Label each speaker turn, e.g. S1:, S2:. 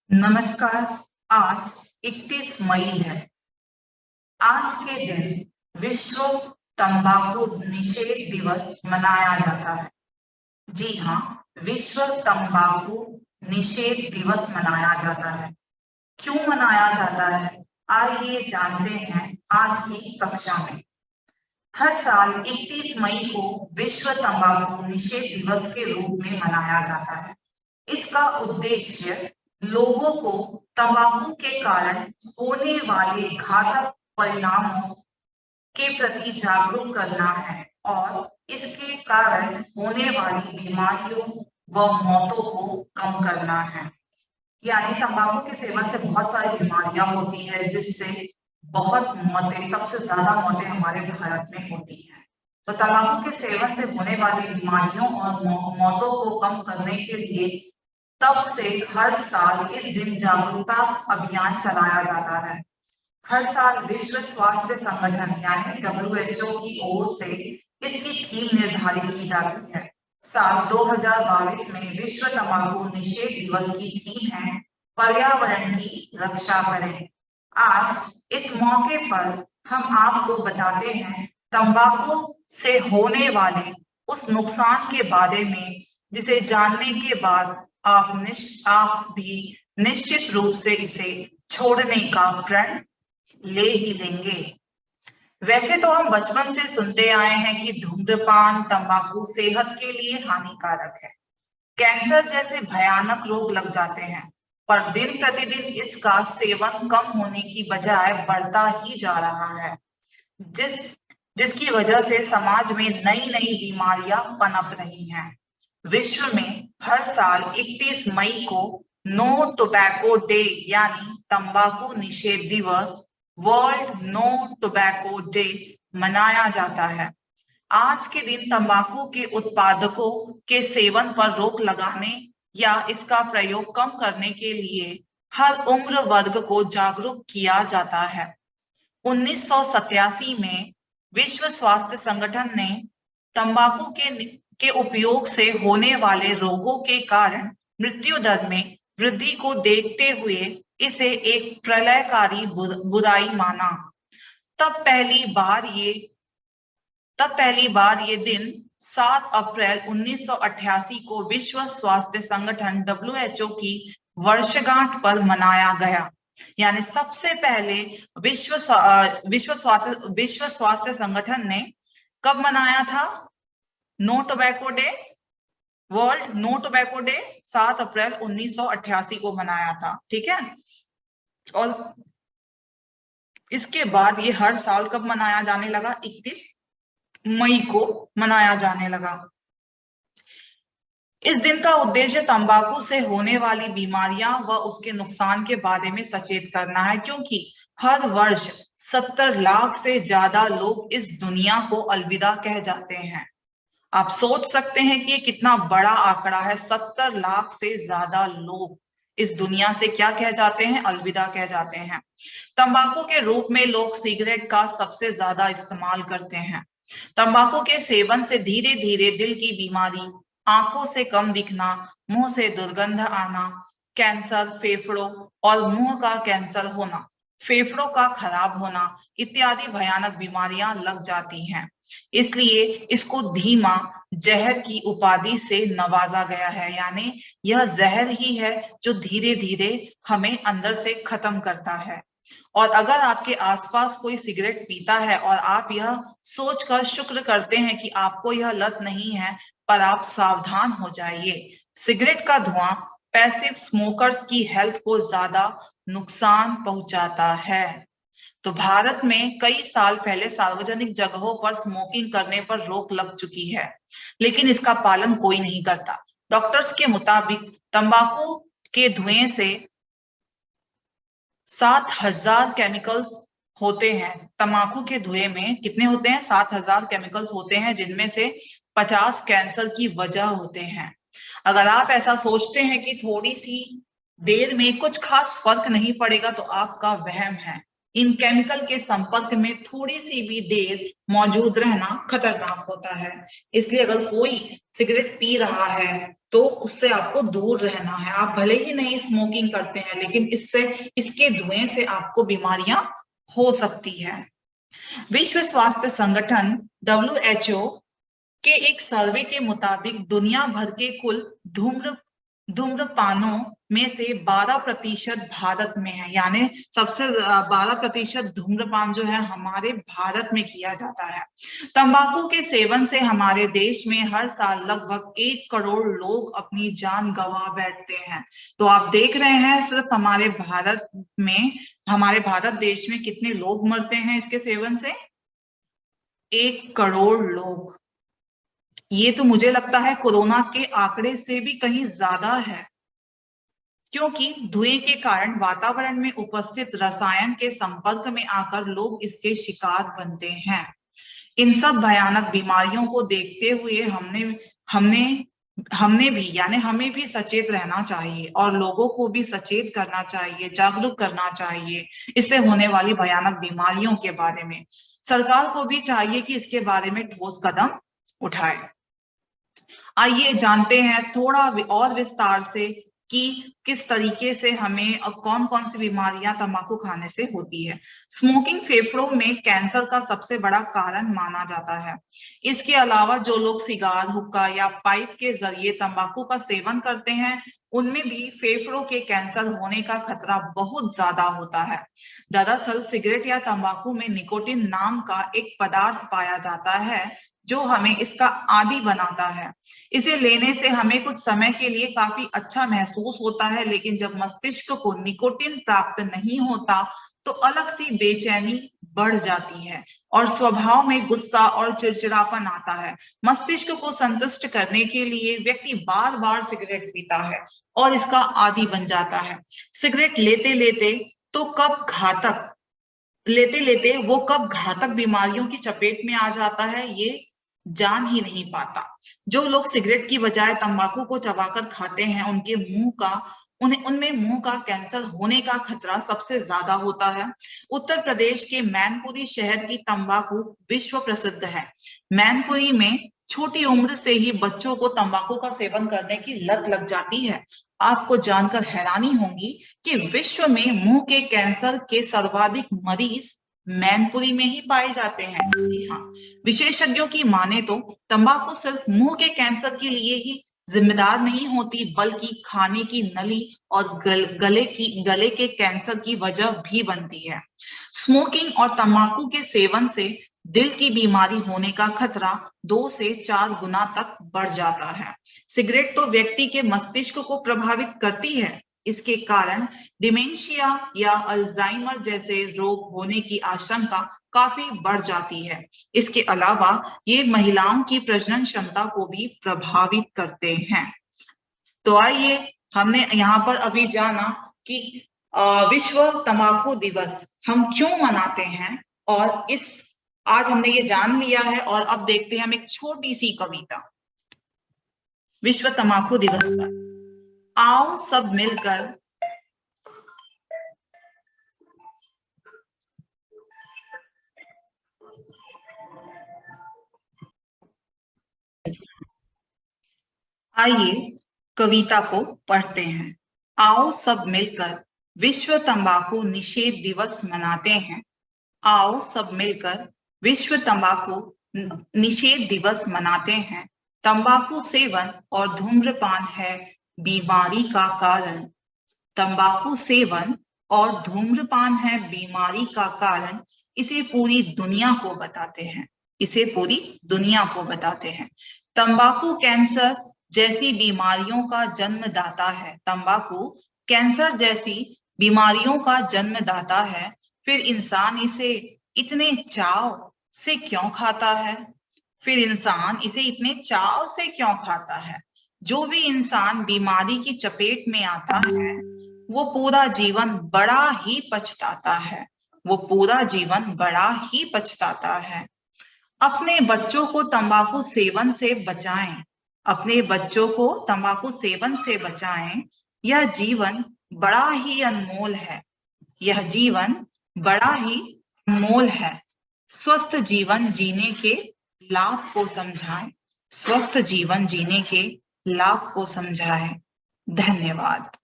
S1: नमस्कार। आज 31 मई है। आज के दिन विश्व तंबाकू निषेध दिवस मनाया जाता है। जी हाँ, विश्व तंबाकू निषेध दिवस मनाया जाता है। क्यों मनाया जाता है, आइए जानते हैं आज की कक्षा में। हर साल 31 मई को विश्व तंबाकू निषेध दिवस के रूप में मनाया जाता है। इसका उद्देश्य लोगों को तंबाकू के कारण होने वाले घातक परिणामों के प्रति जागरूक करना है और इसके कारण होने वाली बीमारियों व मौतों को कम करना है। यानी तंबाकू के सेवन से बहुत सारी बीमारियां होती है, जिससे बहुत मौतें, सबसे ज्यादा मौतें हमारे भारत में होती है। तो तंबाकू के सेवन से होने वाली बीमारियों और मौतों को कम करने के लिए तब से हर साल इस दिन जागरूकता अभियान चलाया जाता है। हर साल विश्व स्वास्थ्य संगठन यानी WHO की ओर से इसकी थीम निर्धारित की जाती है। साल 2022 में विश्व तंबाकू निषेध दिवस की थीम है पर्यावरण की रक्षा करें। आज इस मौके पर हम आपको बताते हैं तंबाकू से होने वाले उस नुकसान के बारे में, जिसे जानने के बाद आप भी निश्चित रूप से इसे छोड़ने का प्रण ले ही लेंगे। वैसे तो हम बचपन से सुनते आए हैं कि धूम्रपान, तंबाकू सेहत के लिए हानिकारक है, कैंसर जैसे भयानक रोग लग जाते हैं, पर दिन प्रतिदिन इसका सेवन कम होने की बजाय बढ़ता ही जा रहा है, जिसकी वजह से समाज में नई नई बीमारियां पनप रही हैं। विश्व में हर साल 31 मई को नो टोबैको डे यानी तंबाकू निषेध दिवस, वर्ल्ड नो टोबैको डे मनाया जाता है। आज के दिन तंबाकू के उत्पादकों के सेवन पर रोक लगाने या इसका प्रयोग कम करने के लिए हर उम्र वर्ग को जागरूक किया जाता है। 1987 में विश्व स्वास्थ्य संगठन ने तंबाकू के उपयोग से होने वाले रोगों के कारण मृत्यु दर में वृद्धि को देखते हुए इसे एक प्रलयकारी बुराई माना। तब पहली बार ये दिन 7 अप्रैल 1988 को विश्व स्वास्थ्य संगठन WHO की वर्षगांठ पर मनाया गया। यानी सबसे पहले विश्व स्वास्थ्य संगठन ने कब मनाया था no tobacco day, world no tobacco day 7 अप्रैल 1988 को मनाया था। ठीक है, और इसके बाद ये हर साल कब मनाया जाने लगा, 31 मई को मनाया जाने लगा। इस दिन का उद्देश्य तंबाकू से होने वाली बीमारियां व उसके नुकसान के बारे में सचेत करना है, क्योंकि हर वर्ष 70 लाख से ज्यादा लोग इस दुनिया को अलविदा कह जाते हैं। आप सोच सकते हैं कि ये कितना बड़ा आंकड़ा है। 70 लाख से ज्यादा लोग इस दुनिया से क्या कह जाते हैं, अलविदा कह जाते हैं। तंबाकू के रूप में लोग सिगरेट का सबसे ज्यादा इस्तेमाल करते हैं। तंबाकू के सेवन से धीरे धीरे दिल की बीमारी, आंखों से कम दिखना, मुंह से दुर्गंध आना, कैंसर, फेफड़ों और मुंह का कैंसर होना, फेफड़ों का खराब होना इत्यादि भयानक बीमारियां लग जाती हैं। इसलिए इसको धीमा जहर की उपाधि से नवाजा गया है। यानी यह जहर ही है जो धीरे धीरे हमें अंदर से खत्म करता है। और अगर आपके आसपास कोई सिगरेट पीता है और आप यह सोचकर शुक्र करते हैं कि आपको यह लत नहीं है, पर आप सावधान हो जाइए। सिगरेट का धुआं पैसिव स्मोकर्स की हेल्थ को ज्यादा नुकसान पहुंचाता है। तो भारत में कई साल पहले सार्वजनिक जगहों पर स्मोकिंग करने पर रोक लग चुकी है, लेकिन इसका पालन कोई नहीं करता। डॉक्टर्स के मुताबिक तंबाकू के धुएं से 7,000 केमिकल्स होते हैं। तंबाकू के धुएं में कितने होते हैं, 7,000 केमिकल्स होते हैं, जिनमें से 50 कैंसर की वजह होते हैं। अगर आप ऐसा सोचते हैं कि थोड़ी सी देर में कुछ खास फर्क नहीं पड़ेगा, तो आपका वहम है। इन केमिकल के संपर्क में थोड़ी सी भी देर मौजूद रहना खतरनाक होता है। इसलिए अगर कोई सिगरेट पी रहा है तो उससे आपको दूर रहना है। आप भले ही नहीं स्मोकिंग करते हैं, लेकिन इसके धुएं से आपको बीमारियां हो सकती है। विश्व स्वास्थ्य संगठन WHO के एक सर्वे के मुताबिक दुनिया भर के कुल धूम्रपानों में से 12% भारत में है, यानी सबसे 12% धूम्रपान जो है हमारे भारत में किया जाता है। तंबाकू के सेवन से हमारे देश में हर साल लगभग 1 करोड़ लोग अपनी जान गंवा बैठते हैं। तो आप देख रहे हैं सिर्फ हमारे भारत देश में कितने लोग मरते हैं इसके सेवन से, 1 करोड़ लोग। ये तो मुझे लगता है कोरोना के आंकड़े से भी कहीं ज्यादा है, क्योंकि धुएं के कारण वातावरण में उपस्थित रसायन के संपर्क में आकर लोग इसके शिकार बनते हैं। इन सब भयानक बीमारियों को देखते हुए हमें भी सचेत रहना चाहिए और लोगों को भी सचेत करना चाहिए, जागरूक करना चाहिए इससे होने वाली भयानक बीमारियों के बारे में। सरकार को भी चाहिए कि इसके बारे में ठोस कदम उठाए। आइए जानते हैं थोड़ा और विस्तार से कि किस तरीके से हमें और कौन कौन सी बीमारियां तंबाकू खाने से होती है। स्मोकिंग फेफड़ों में कैंसर का सबसे बड़ा कारण माना जाता है। इसके अलावा जो लोग सिगार, हुक्का या पाइप के जरिए तंबाकू का सेवन करते हैं, उनमें भी फेफड़ों के कैंसर होने का खतरा बहुत ज्यादा होता है। दरअसल सिगरेट या तंबाकू में निकोटिन नाम का एक पदार्थ पाया जाता है जो हमें इसका आदी बनाता है। इसे लेने से हमें कुछ समय के लिए काफी अच्छा महसूस होता है, लेकिन जब मस्तिष्क को निकोटिन प्राप्त नहीं होता तो अलग सी बेचैनी बढ़ जाती है और स्वभाव में गुस्सा और चिड़चिड़ापन आता है। मस्तिष्क को संतुष्ट करने के लिए व्यक्ति बार बार सिगरेट पीता है और इसका आदी बन जाता है। सिगरेट लेते लेते वो कब घातक बीमारियों की चपेट में आ जाता है ये जान ही नहीं पाता। जो लोग सिगरेट की बजाय तंबाकू को चबाकर खाते हैं, उनमें मुंह का कैंसर होने का खतरा सबसे ज्यादा होता है। उत्तर प्रदेश के मैनपुरी शहर की तंबाकू विश्व प्रसिद्ध है। मैनपुरी में छोटी उम्र से ही बच्चों को तंबाकू का सेवन करने की लत लग जाती है। आपको जानकर हैरानी होगी कि विश्व में मुंह के कैंसर के सर्वाधिक मरीज मैनपुरी में ही पाए जाते हैं। हाँ, विशेषज्ञों की माने तो तंबाकू सिर्फ मुंह के कैंसर के लिए ही जिम्मेदार नहीं होती, बल्कि खाने की नली और गले के कैंसर की वजह भी बनती है। स्मोकिंग और तंबाकू के सेवन से दिल की बीमारी होने का खतरा 2 से 4 गुना तक बढ़ जाता है। सिगरेट तो व्यक्ति के मस्तिष्क को प्रभावित करती है। इसके कारण डिमेंशिया या अल्जाइमर जैसे रोग होने की आशंका काफी बढ़ जाती है। इसके अलावा ये महिलाओं की प्रजनन क्षमता को भी प्रभावित करते हैं। तो आइए, हमने यहाँ पर अभी जाना कि विश्व तंबाकू दिवस हम क्यों मनाते हैं, और आज हमने ये जान लिया है। और अब देखते हैं हम एक छोटी सी कविता विश्व तंबाकू दिवस पर। आओ सब मिलकर आइए कविता को पढ़ते हैं। आओ सब मिलकर विश्व तंबाकू निषेध दिवस मनाते हैं। आओ सब मिलकर विश्व तंबाकू निषेध दिवस मनाते हैं। तंबाकू सेवन और धूम्रपान है बीमारी का कारण। तंबाकू सेवन और धूम्रपान है बीमारी का कारण। इसे पूरी दुनिया को बताते हैं। इसे पूरी दुनिया को बताते हैं। तंबाकू कैंसर जैसी बीमारियों का जन्मदाता है। तंबाकू कैंसर जैसी बीमारियों का जन्मदाता है। फिर इंसान इसे इतने चाव से क्यों खाता है? फिर इंसान इसे इतने चाव से क्यों खाता है? जो भी इंसान बीमारी की चपेट में आता है वो पूरा जीवन बड़ा ही पछताता है। वो पूरा जीवन बड़ा ही पछताता है। अपने बच्चों को तंबाकू सेवन से बचाएं। अपने बच्चों को तंबाकू सेवन से बचाएं। यह जीवन बड़ा ही अनमोल है। यह जीवन बड़ा ही अनमोल है। स्वस्थ जीवन जीने के लाभ को समझाएं। स्वस्थ जीवन जीने के लाभ को समझाएं। धन्यवाद।